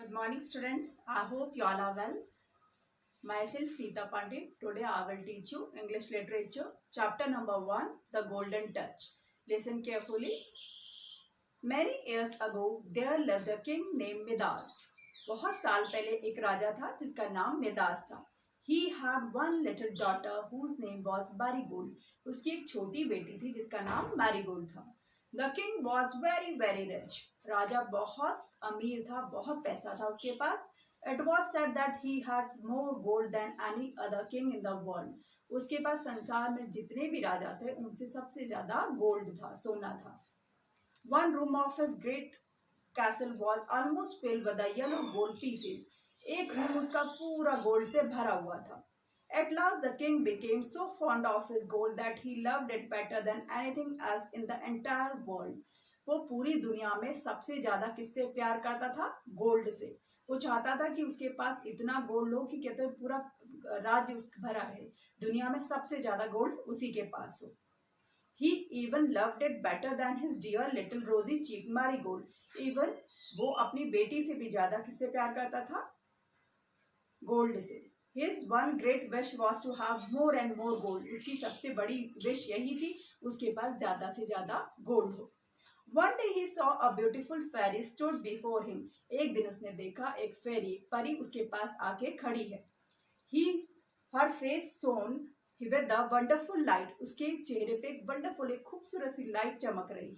Good morning, students. I hope you all are well. Myself, Neeta Pandit. Today I will teach you English Literature, chapter number 1, The Golden Touch. Listen carefully. Many years ago, there lived a king named Midas. बहुत साल पहले एक राजा था जिसका नाम Midas था. He had one little daughter whose name was Marigold. उसकी एक छोटी बेटी थी जिसका नाम मैरीगोल्ड था. The king was very very rich. राजा बहुत अमीर था, बहुत पैसा था उसके पास. It was said that he had more gold than any other king in the world. उसके पास संसार में जितने भी राजा थे उनसे सबसे ज्यादा गोल्ड था, सोना था. One room of his great castle was almost filled with the yellow gold pieces. एक रूम उसका पूरा गोल्ड से भरा हुआ था. At last the king became so fond of his gold that he loved it better than anything else in the entire world. वो पूरी दुनिया में सबसे ज्यादा किससे प्यार करता था? गोल्ड से. वो चाहता था कि उसके पास इतना गोल्ड हो कि कहते हैं पूरा राज्य उसका भरा रहे, दुनिया में सबसे ज्यादा गोल्ड उसी के पास हो. He even loved it better than his dear little rosy cheeked marigold. Even वो अपनी बेटी से भी ज्यादा किससे प्यार करता था? गोल्ड से. His one great wish was to have more and more gold. उसकी सबसे बड़ी विश यही थी उसके पास ज्यादा से ज्यादा गोल्ड हो. One day he saw a beautiful fairy stood before him. एक दिन उसने देखा एक फेरी परी उसके पास आके खड़ी है. Her face shone with a wonderful light. उसके चेहरे पे एक वंडरफुल एक खूबसूरत सी लाइट चमक रही.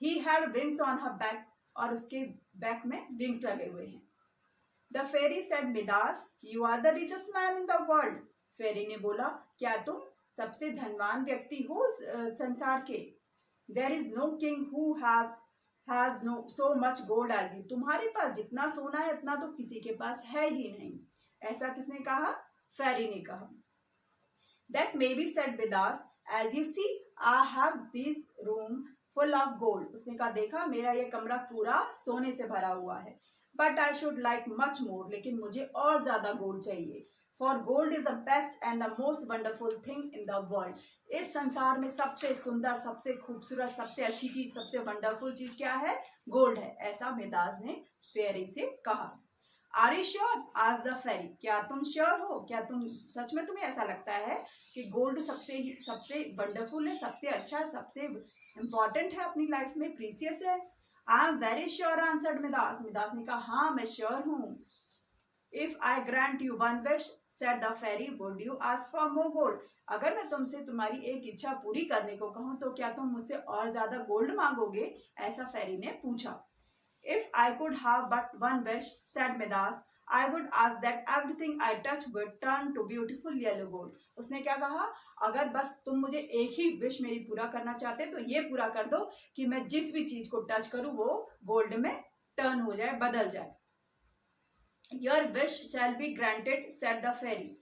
He had wings on her back. और उसके बैक में विंग्स लगे हुए हैं. The fairy said, Midas, you are the richest man in the world. फेरी ने बोला, क्या तुम सबसे धनवान व्यक्ति हो संसार के? There is no king who has no so much gold as you. तुम्हारे पास जितना सोना है उतना तो किसी के पास है ही नहीं. ऐसा किसने कहा? फेरी ने कहा. That may be, said Midas. As you see, I have this room full of gold. उसने कहा, देखा मेरा ये कमरा पूरा सोने से भरा हुआ है. But I should like much more. लेकिन मुझे और ज्यादा गोल्ड चाहिए. For gold is the best and the most wonderful thing in the world. इस संसार में सबसे सुंदर, सबसे खूबसूरत, सबसे अच्छी चीज, सबसे वंडरफुल चीज क्या है? गोल्ड है. ऐसा मिदास ने फेरी से कहा. Are you sure? asked the fairy. क्या तुम श्योर हो? क्या तुम सच में तुम्हें ऐसा लगता है कि गोल्ड सबसे वंडरफुल है, सबसे अच्छा, सबसे इम्पोर्टेंट है अपनी लाइफ में, प्रीसियस है? I am very sure, answered Midas. Midas ने कहा, हाँ मैं श्योर हूँ. If I grant you one wish, said the fairy, would you ask for more gold? अगर मैं तुमसे तुम्हारी एक इच्छा पूरी करने को कहूँ तो क्या तुम मुझसे और ज्यादा गोल्ड मांगोगे? ऐसा फेरी ने पूछा. If I could have but one wish, said Midas, I would ask that everything I touch would turn to beautiful yellow gold. उसने क्या कहा? अगर बस तुम मुझे एक ही विश मेरी पूरा करना चाहते तो ये पूरा कर दो कि मैं जिस भी चीज को टच करूं वो गोल्ड में टर्न हो जाए, बदल जाए. Your wish shall be granted, said the fairy.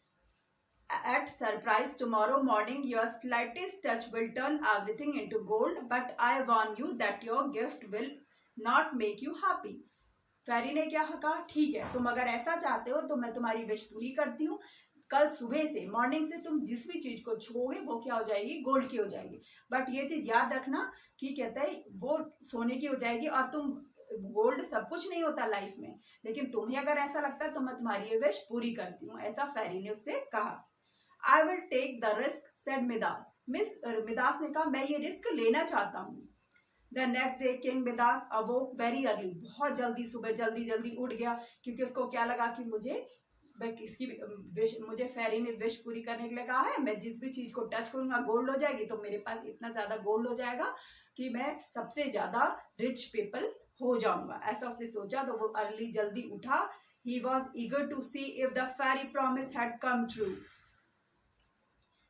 At surprise, tomorrow morning your slightest touch will turn everything into gold, but I warn you that your gift will not make you happy. फेरी ने क्या कहा? ठीक है, तुम अगर ऐसा चाहते हो तो मैं तुम्हारी विश पूरी करती हूँ. कल सुबह से, मॉर्निंग से तुम जिस भी चीज को छुओगे वो क्या हो जाएगी? गोल्ड की हो जाएगी. बट ये चीज याद रखना कि कहता है वो सोने की हो जाएगी. और तुम गोल्ड सब कुछ नहीं होता लाइफ में, लेकिन तुम्हें अगर ऐसा लगता है तो मैं तुम्हारी ये विश पूरी करती हूँ. ऐसा फेरी ने उससे कहा. I will take the risk, said Midas. Midas ने कहा, मैं ये रिस्क लेना चाहता हूँ. The next day King Midas awoke very early. बहुत जल्दी सुबह जल्दी उठ गया क्योंकि उसको क्या लगा कि मुझे फेरी ने विश पूरी करने के लिए कहा है. मैं जिस भी चीज को टच करूंगा गोल्ड हो जाएगी, तो मेरे पास इतना ज्यादा गोल्ड हो जाएगा कि मैं सबसे ज्यादा रिच पीपल हो जाऊंगा. ऐसा उसने सोचा तो वो अर्ली जल्दी उठा. He was eager to see if the fairy promise had come true.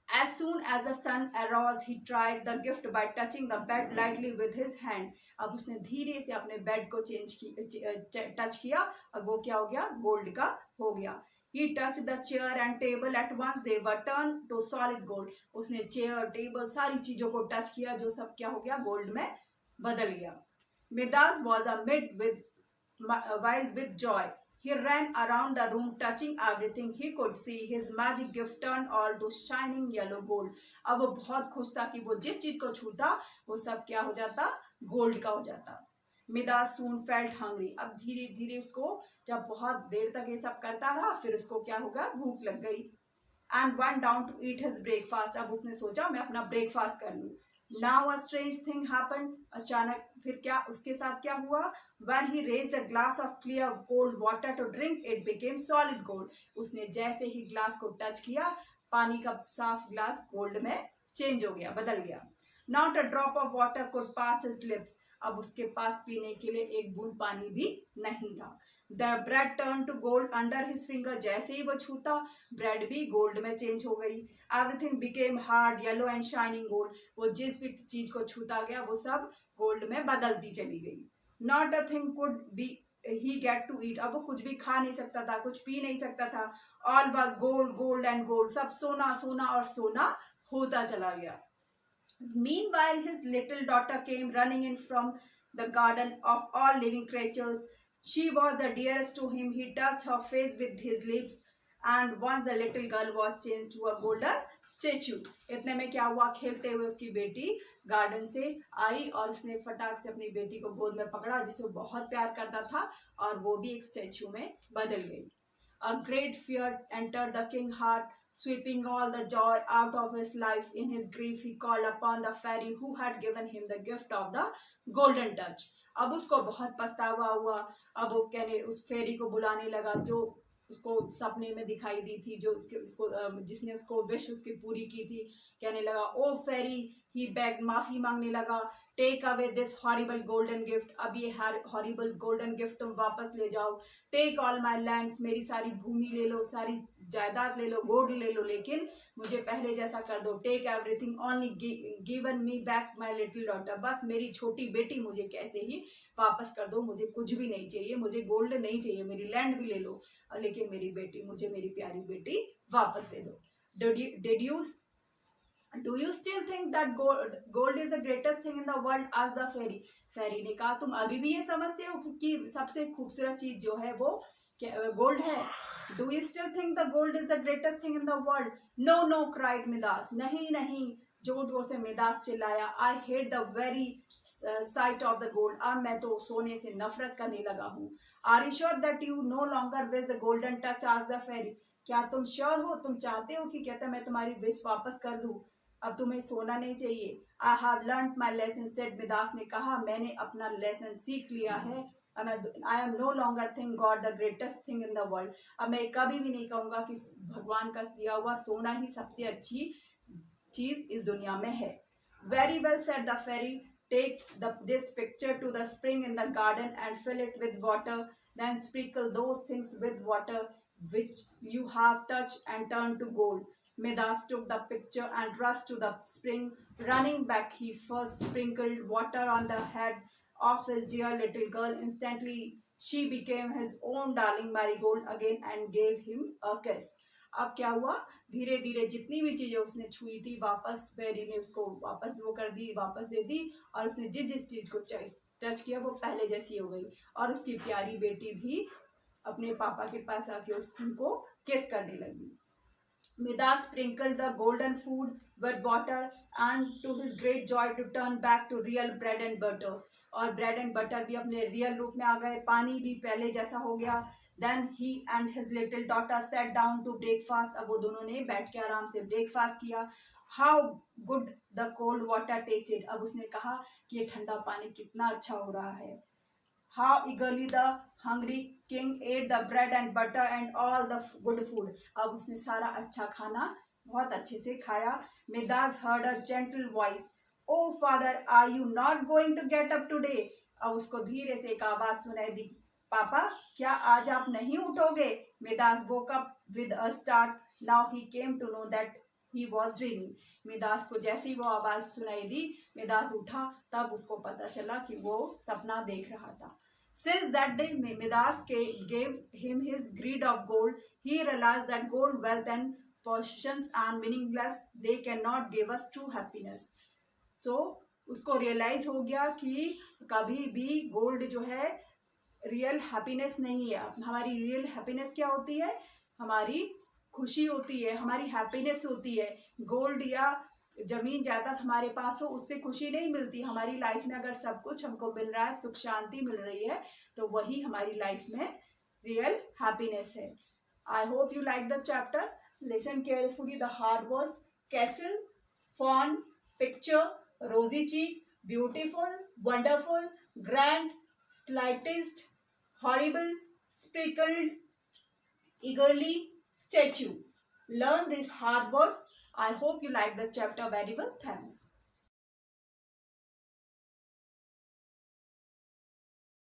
As soon as the sun arose, he tried the gift by touching the bed lightly with his hand. अब उसने धीरे से अपने bed को touch किया और वो क्या हो गया? गोल्ड का हो गया. He touched the chair and table at once. They were turned to solid gold. उसने चेयर, टेबल, सारी चीजों को टच किया जो सब क्या हो गया? गोल्ड में बदल गया. Midas was wild with joy. He ran around the room touching everything he could see. His magic gift turned all to shining yellow gold. अब वो बहुत खुश था कि वो जिस चीज को छूता वो सब क्या हो जाता? गोल्ड का हो जाता. मिदास सून फेल्ट हंग्री, अब धीरे धीरे उसको जब बहुत देर तक ये सब करता रहा फिर उसको क्या होगा, भूख लग गई। And went down to eat his breakfast, अब उसने सोचा मैं अपना ब्रेकफास्ट कर लूँ। Now a strange thing happened, अचानक फिर क्या उसके साथ क्या हुआ, when he raised a glass of clear cold water to drink it became solid gold, उसने जैसे ही ग्लास को टच किया पानी का साफ ग्लास गोल्ड में चेंज हो गया, बदल गया। Not a drop of water could pass his lips, अब उसके पास पीने के लिए एक बूंद पानी भी नहीं था। The bread turn to gold under his finger, जैसे ही वो छूता ब्रेड भी गोल्ड में चेंज हो गई। Everything became hard yellow and shining gold, वो जिस भी चीज को छूता गया वो सब गोल्ड में बदलती चली गई। Not a thing could be he get to eat, अब वो कुछ भी खा नहीं सकता था, कुछ पी नहीं सकता था। All was gold gold and gold, सब सोना सोना और सोना होता चला गया। Meanwhile, his little daughter came running in from the garden of all living creatures. She was the dearest to him. He touched her face with his lips, and once the little girl was changed to a golden statue. इतने में क्या हुआ, खेलते हुए उसकी बेटी garden से आई और उसने फटाक से अपनी बेटी को गोद में पकड़ा जिसे वो बहुत प्यार करता था, और वो भी एक स्टैचू में बदल गई। A great fear entered the king's heart, sweeping all the joy out of his life. In his grief, he called upon the fairy who had given him the gift of the golden touch. अब उसको बहुत पछतावा हुआ, अब वो कहने उस फेरी को बुलाने लगा जो उसको सपने में दिखाई दी थी, जो जिसने उसको विश उसकी पूरी की थी। कहने लगा ओ फेरी, ही बेग्ड, माफी मांगने लगा, take away this horrible golden gift, अब ये हॉरिबल गोल्डन गिफ्ट तुम वापस ले जाओ। टेक ऑल माई लैंड्स, मेरी सारी भूमि ले लो, सारी जायदाद ले लो, गोल्ड ले लो, लेकिन मुझे पहले जैसा कर दो। Take everything, only given me back my little daughter, बस मेरी छोटी बेटी मुझे कैसे ही वापस कर दो, मुझे कुछ भी नहीं चाहिए, मुझे गोल्ड नहीं चाहिए, मेरी लैंड भी ले लो, लेकिन मेरी बेटी, मुझे मेरी प्यारी बेटी वापस दे दो। Do you still think that gold is the greatest thing in the world? asked the fairy. फेरी ने कहा तुम अभी भी ये समझते हो कि सबसे खूबसूरत चीज जो है वो गोल्ड है? Do you still think the gold is the greatest thing in the world? No, no, cried Midas, नहीं नहीं, जोर जोर से मिदास चिल्लाया। I hate the very sight of the gold, अब मैं तो सोने से नफरत करने लगा हूँ। Are you sure that you no longer wish the golden touch? asked the fairy. क्या तुम श्योर हो, तुम चाहते हो कि कहता मैं तुम्हारी विश वापस कर दूं, अब तुम्हें सोना नहीं चाहिए? I have learn my lesson, said Midas ने कहा मैंने अपना लेसन सीख लिया है। I am no longer think god the greatest thing in the world, अब मैं कभी भी नहीं कहूँगा कि भगवान का दिया हुआ सोना ही सबसे अच्छी चीज इस दुनिया में है। Very well said the fairy, take this pitcher to the spring in the garden and fill it with water, then sprinkle those things with water which you have touched and turned to gold. Midas took the picture and rushed to the spring. Running back, he first sprinkled water on the head of his dear little girl. Instantly, she became his own darling marigold again and gave him a kiss. अब क्या हुआ, धीरे धीरे जितनी भी चीजें उसने छुई थी वापस फेरी ने उसको वापस वो कर दी, वापस दे दी, और उसने जिस जिस चीज को टच किया वो पहले जैसी हो गई, और उसकी प्यारी बेटी भी अपने पापा के पास आके उनको किस करने लगी। Midas sprinkled the golden food with water and to his great joy to turn back to real bread and butter, और bread and butter भी अपने रियल रूप में आ गए, पानी भी पहले जैसा हो गया। Then he and his little daughter sat down to breakfast, अब वो दोनों ने बैठ के आराम से ब्रेकफास्ट किया। How good the cold water tasted, अब उसने कहा कि ये ठंडा पानी कितना अच्छा हो रहा है। How eagerly the hungry king ate the bread and butter and all the good food, अब उसने सारा अच्छा खाना बहुत अच्छे से खाया। Midas heard a gentle voice, Oh father, are you not going to get up today? अब उसको धीरे से एक आवाज सुनाई दी, पापा क्या आज आप नहीं उठोगे? Midas woke up with a start. Now he came to know that he was dreaming. Midas को जैसी वो आवाज सुनाई दी, मिदास उठा, तब उसको पता चला कि वो सपना देख रहा था। Since that day, Midas gave him his greed of gold. He realized that gold, wealth and possessions are meaningless. They cannot give us true happiness. तो उसको रियलाइज हो गया कि कभी भी गोल्ड जो है रियल हैप्पीनेस नहीं है। हमारी रियल हैप्पीनेस क्या होती है? हमारी खुशी होती है, हमारी हैप्पीनेस होती है। गोल्ड या जमीन जायदाद हमारे पास हो उससे खुशी नहीं मिलती। हमारी लाइफ में अगर सब कुछ हमको मिल रहा है, सुख शांति मिल रही है, तो वही हमारी लाइफ में रियल हैप्पीनेस है। I hope you like the chapter. Listen carefully the hard words: castle, fawn, picture, rosy cheek, beautiful, wonderful, grand, slightest, horrible, sprinkled, eagerly, statue. Learn these hard words. I hope you like the chapter very well. Thanks.